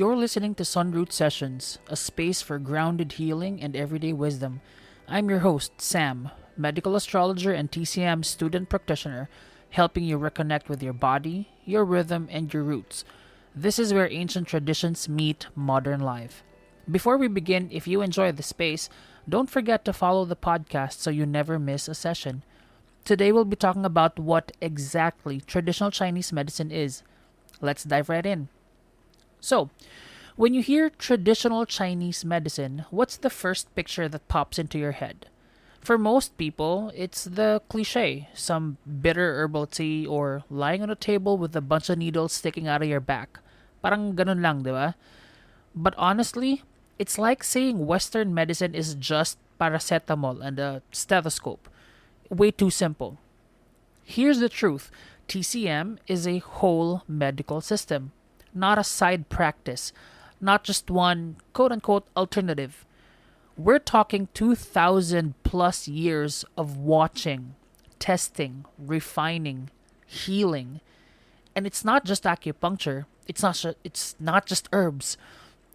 You're listening to Sunroot Sessions, a space for grounded healing and everyday wisdom. I'm your host, Sam, medical astrologer and TCM student practitioner, helping you reconnect with your body, your rhythm, and your roots. This is where ancient traditions meet modern life. Before we begin, if you enjoy the space, don't forget to follow the podcast so you never miss a session. Today we'll be talking about what exactly traditional Chinese medicine is. Let's dive right in. So, when you hear traditional Chinese medicine, what's the first picture that pops into your head? For most people, it's the cliche, some bitter herbal tea or lying on a table with a bunch of needles sticking out of your back. Parang ganun lang, di ba? But honestly, it's like saying Western medicine is just paracetamol and a stethoscope. Way too simple. Here's the truth. TCM is a whole medical system, not a side practice, not just one quote unquote alternative. We're talking 2,000 plus years of watching, testing, refining, healing. And it's not just acupuncture, it's not just herbs.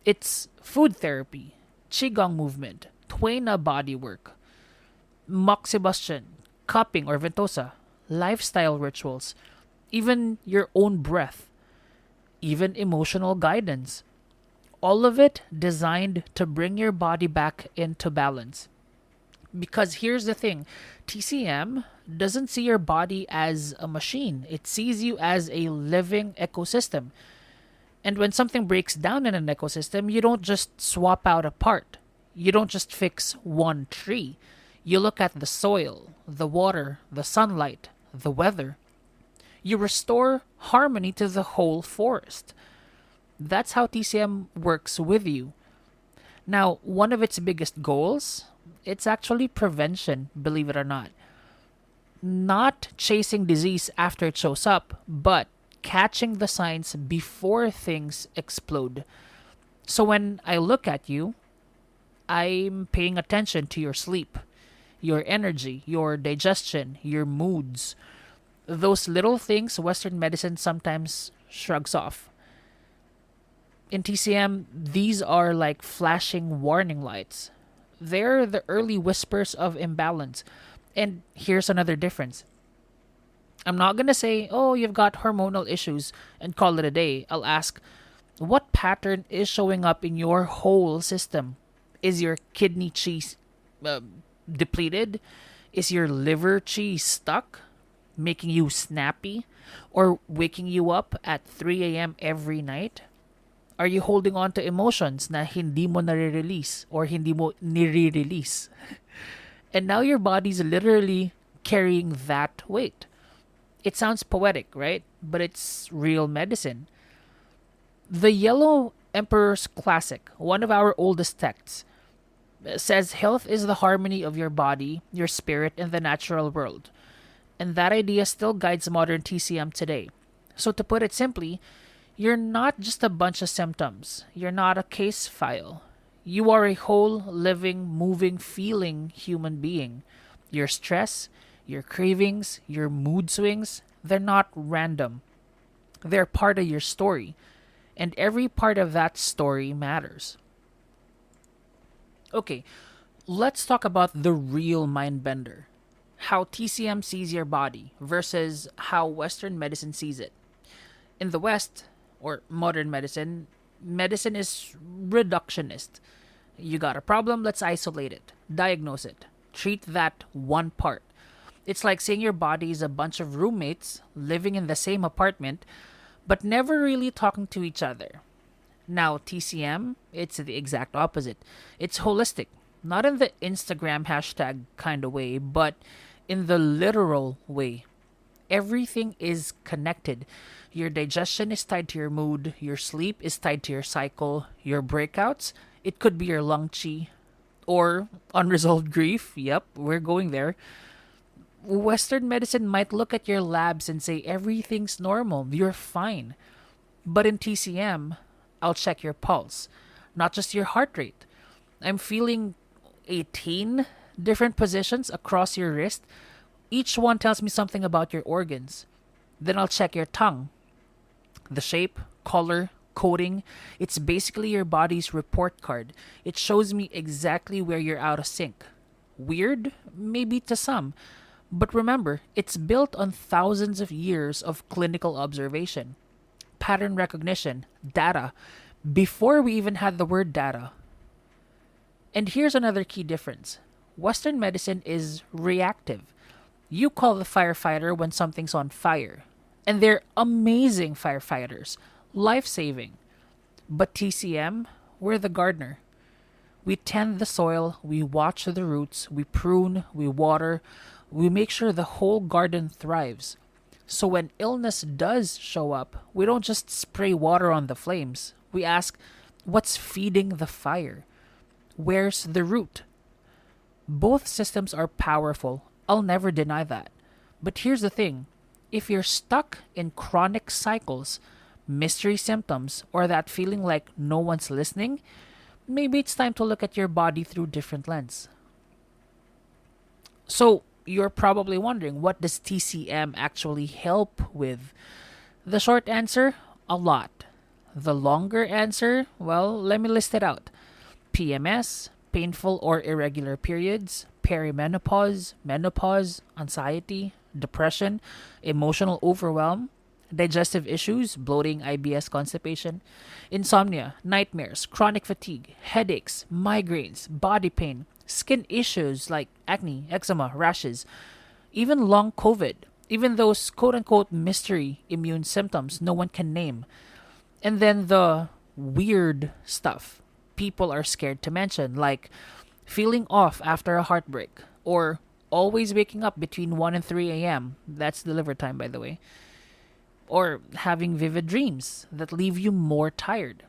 It's food therapy, qigong movement, tuina bodywork, moxibustion, cupping or ventosa, lifestyle rituals, even your own breath, even emotional guidance. All of it designed to bring your body back into balance. Because here's the thing, TCM doesn't see your body as a machine, it sees you as a living ecosystem. And when something breaks down in an ecosystem, you don't just swap out a part. You don't just fix one tree. You look at the soil, the water, the sunlight, the weather. You restore harmony to the whole forest. That's how TCM works with you. Now, one of its biggest goals, it's actually prevention, believe it or not. Not chasing disease after it shows up, but catching the signs before things explode. So when I look at you, I'm paying attention to your sleep, your energy, your digestion, your moods. Those little things Western medicine sometimes shrugs off. In TCM, these are like flashing warning lights. They're the early whispers of imbalance. And here's another difference. I'm not going to say, oh, you've got hormonal issues and call it a day. I'll ask, what pattern is showing up in your whole system? Is your kidney chi depleted? Is your liver chi stuck, making you snappy, or waking you up at 3 a.m. every night? Are you holding on to emotions na hindi mo nare-release or hindi mo nire-release? And now your body's literally carrying that weight. It sounds poetic, right? But it's real medicine. The Yellow Emperor's Classic, one of our oldest texts, says health is the harmony of your body, your spirit, and the natural world. And that idea still guides modern TCM today. So to put it simply, you're not just a bunch of symptoms. You're not a case file. You are a whole, living, moving, feeling human being. Your stress, your cravings, your mood swings, they're not random. They're part of your story. And every part of that story matters. Okay, let's talk about the real mind bender. How TCM sees your body versus how Western medicine sees it. In the West, or modern medicine, medicine is reductionist. You got a problem, let's isolate it, diagnose it, treat that one part. It's like saying your body is a bunch of roommates living in the same apartment, but never really talking to each other. Now, TCM, it's the exact opposite. It's holistic, not in the Instagram hashtag kind of way, but in the literal way. Everything is connected. Your digestion is tied to your mood, your sleep is tied to your cycle, your breakouts, it could be your lung chi, or unresolved grief. Yep, we're going there. Western medicine might look at your labs and say everything's normal, you're fine. But in TCM, I'll check your pulse, not just your heart rate. I'm feeling 18 different positions across your wrist. Each one tells me something about your organs. Then I'll check your tongue. The shape, color, Coding, it's basically your body's report card. It shows me exactly where you're out of sync. Weird? Maybe to some. But remember, it's built on thousands of years of clinical observation, pattern recognition, data, before we even had the word data. And here's another key difference: Western medicine is reactive. You call the firefighter when something's on fire, and they're amazing firefighters, life saving. But TCM, we're the gardener. We tend the soil, we watch the roots, we prune, we water, we make sure the whole garden thrives. So when illness does show up, we don't just spray water on the flames. We ask, what's feeding the fire? Where's the root? Both systems are powerful. I'll never deny that. But here's the thing: if you're stuck in chronic cycles, mystery symptoms, or that feeling like no one's listening, maybe it's time to look at your body through different lens. So, you're probably wondering, what does TCM actually help with? The short answer, a lot. The longer answer, well, let me list it out: PMS, painful or irregular periods; perimenopause, menopause, anxiety, depression, emotional overwhelm; digestive issues, bloating, IBS, constipation; insomnia, nightmares, chronic fatigue, headaches, migraines, body pain; skin issues like acne, eczema, rashes; even long COVID, even those quote unquote mystery immune symptoms no one can name. And then the weird stuff people are scared to mention, like feeling off after a heartbreak, or always waking up between 1 and 3 a.m. That's deliver time, by the way. Or having vivid dreams that leave you more tired.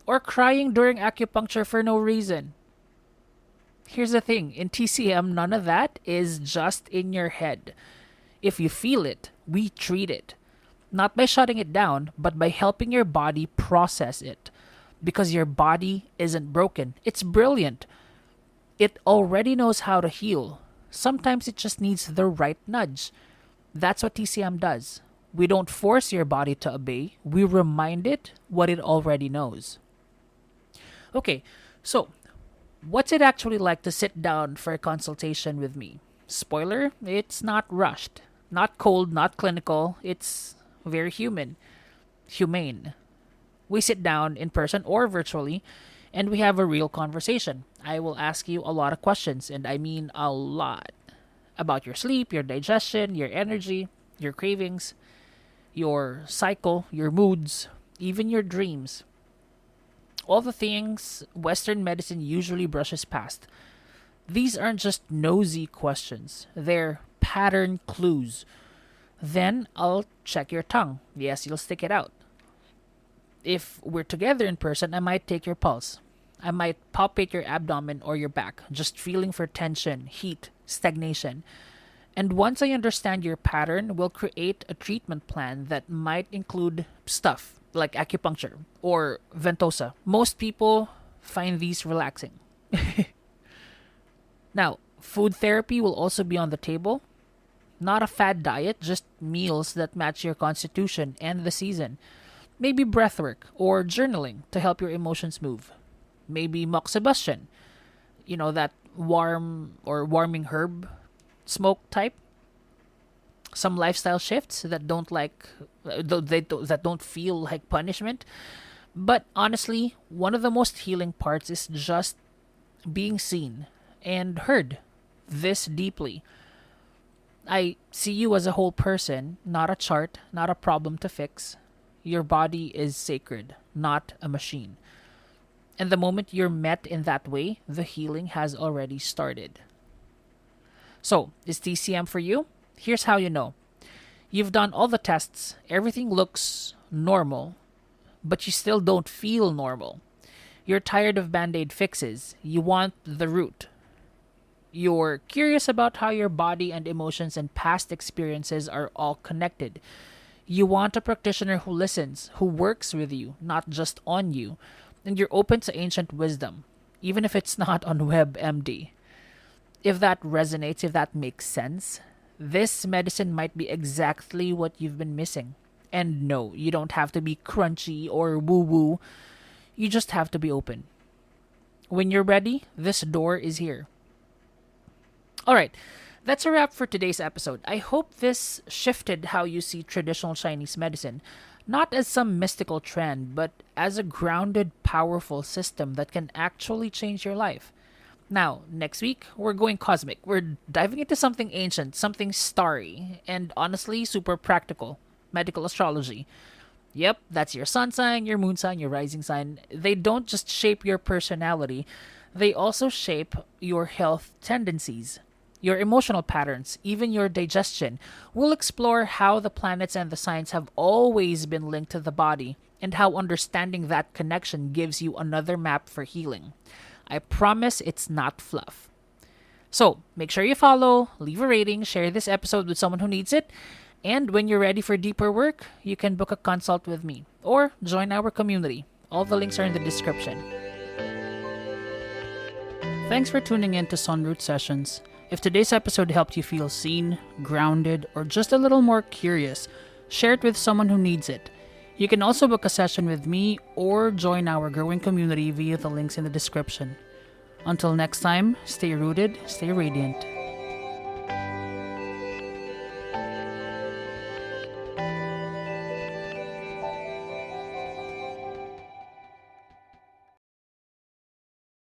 Or crying during acupuncture for no reason. Here's the thing: in TCM, none of that is just in your head. If you feel it, we treat it. Not by shutting it down, but by helping your body process it. Because your body isn't broken, it's brilliant. It already knows how to heal. Sometimes it just needs the right nudge. That's what TCM does. We don't force your body to obey, we remind it what it already knows. Okay, so what's it actually like to sit down for a consultation with me? Spoiler, it's not rushed, not cold, not clinical. It's very humane. We sit down in person or virtually, and we have a real conversation. I will ask you a lot of questions, and I mean a lot, about your sleep, your digestion, your energy, your cravings, your cycle, your moods, even your dreams. All the things Western medicine usually brushes past. These aren't just nosy questions, they're pattern clues. Then I'll check your tongue. Yes, you'll stick it out. If we're together in person, I might take your pulse. I might palpate your abdomen or your back, just feeling for tension, heat, stagnation. And once I understand your pattern, we'll create a treatment plan that might include stuff like acupuncture or ventosa. Most people find these relaxing. Now, food therapy will also be on the table. Not a fad diet, just meals that match your constitution and the season. Maybe breathwork or journaling to help your emotions move. Maybe moxibustion, that warming herb smoke type. Some lifestyle shifts that that don't feel like punishment. But honestly, one of the most healing parts is just being seen and heard this deeply. I see you as a whole person, not a chart, not a problem to fix. Your body is sacred, not a machine. And the moment you're met in that way, the healing has already started. So, is TCM for you? Here's how you know. You've done all the tests, everything looks normal, but you still don't feel normal. You're tired of band-aid fixes. You want the root. You're curious about how your body and emotions and past experiences are all connected. You want a practitioner who listens, who works with you, not just on you. And you're open to ancient wisdom, even if it's not on WebMD. If that resonates, if that makes sense, this medicine might be exactly what you've been missing. And no, you don't have to be crunchy or woo woo. You just have to be open. When you're ready, this door is here. Alright, that's a wrap for today's episode. I hope this shifted how you see traditional Chinese medicine, not as some mystical trend, but as a grounded, powerful system that can actually change your life. Now, next week, we're going cosmic. We're diving into something ancient, something starry, and honestly, super practical medical astrology. Yep, that's your sun sign, your moon sign, your rising sign. They don't just shape your personality, they also shape your health tendencies, your emotional patterns, even your digestion. We'll explore how the planets and the signs have always been linked to the body and how understanding that connection gives you another map for healing. I promise it's not fluff. So, make sure you follow, leave a rating, share this episode with someone who needs it, and when you're ready for deeper work, you can book a consult with me or join our community. All the links are in the description. Thanks for tuning in to Sunroot Sessions. If today's episode helped you feel seen, grounded, or just a little more curious, share it with someone who needs it. You can also book a session with me or join our growing community via the links in the description. Until next time, stay rooted, stay radiant.